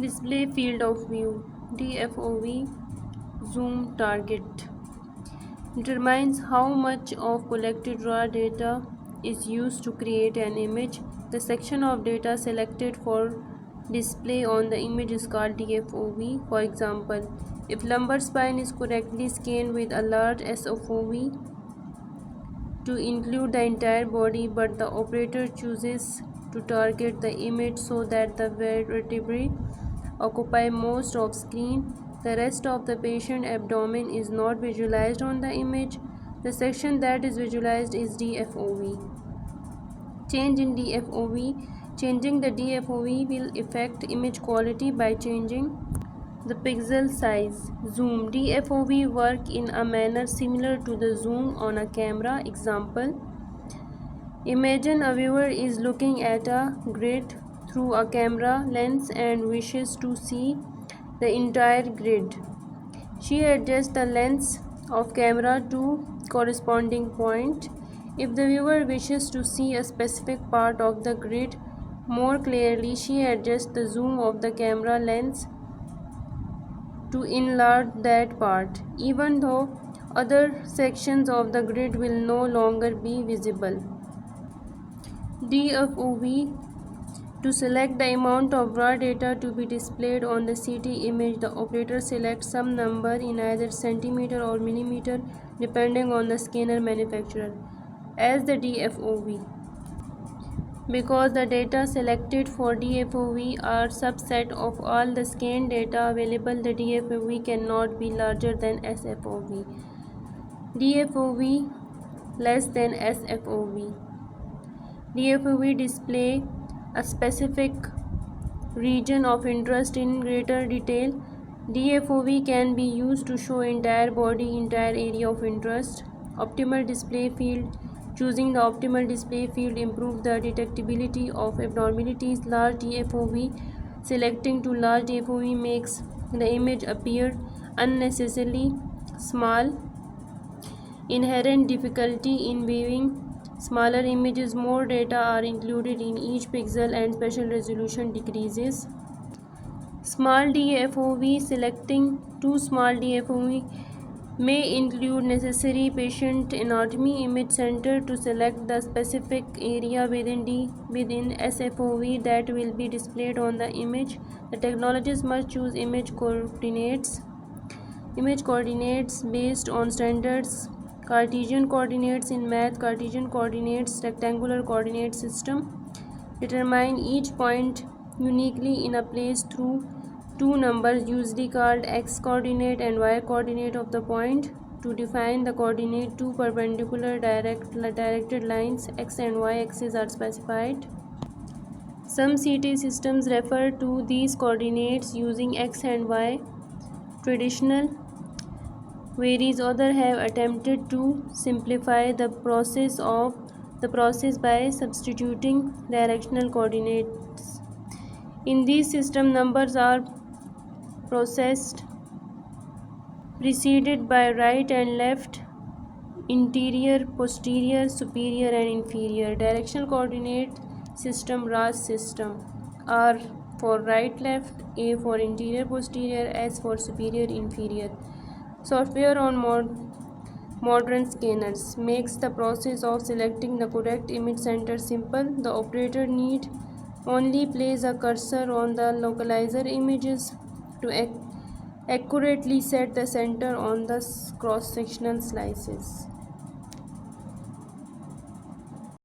Display field of view DFOV zoom target determines how much of collected raw data is used to create an image. The section of data selected for display on the image is called DFOV. For example, if lumbar spine is correctly scanned with a large SFOV to include the entire body, but the operator chooses to target the image so that the vertebrae occupy most of screen, the rest of the patient abdomen is not visualized on the image. The section that is visualized is DFOV. Change in DFOV. Changing the DFOV will affect image quality by changing the pixel size. Zoom. DFOV work in a manner similar to the zoom on a camera. Example: imagine a viewer is looking at a grid through a camera lens and wishes to see the entire grid. She adjusts the lens of camera to corresponding point. If the viewer wishes to see a specific part of the grid more clearly, she adjusts the zoom of the camera lens to enlarge that part, even though other sections of the grid will no longer be visible. DFOV. To select the amount of raw data to be displayed on the CT image, the operator selects some number in either centimeter or millimeter depending on the scanner manufacturer as the DFOV. Because the data selected for DFOV are subset of all the scanned data available, the DFOV cannot be larger than SFOV. DFOV less than SFOV. DFOV display a specific region of interest in greater detail. DFOV can be used to show entire body, entire area of interest. Optimal display field. Choosing the optimal display field improves the detectability of abnormalities. Large DFOV. Selecting to large DFOV makes the image appear unnecessarily small. Inherent difficulty in viewing smaller images. More data are included in each pixel and spatial resolution decreases. Small DFOV. Selecting too small DFOV may include necessary patient anatomy. Image center to select the specific area within SFOV that will be displayed on the image. The technologist must choose image coordinates based on standards Cartesian coordinates in math. Cartesian coordinates rectangular coordinate system. Determine each point uniquely in a place through two numbers usually called x coordinate and y coordinate of the point. To define the coordinate, two perpendicular directed lines x and y axes are specified. Some CT systems refer to these coordinates using x and y. Traditional varies. Others have attempted to simplify the process by substituting directional coordinates. In these systems, numbers are processed preceded by right and left, interior, posterior, superior and inferior. Directional coordinate system RAS system. R for right left, A for interior posterior, S for superior inferior. Software on modern scanners makes the process of selecting the correct image center simple. The operator need only place a cursor on the localizer images to accurately set the center on the cross-sectional slices.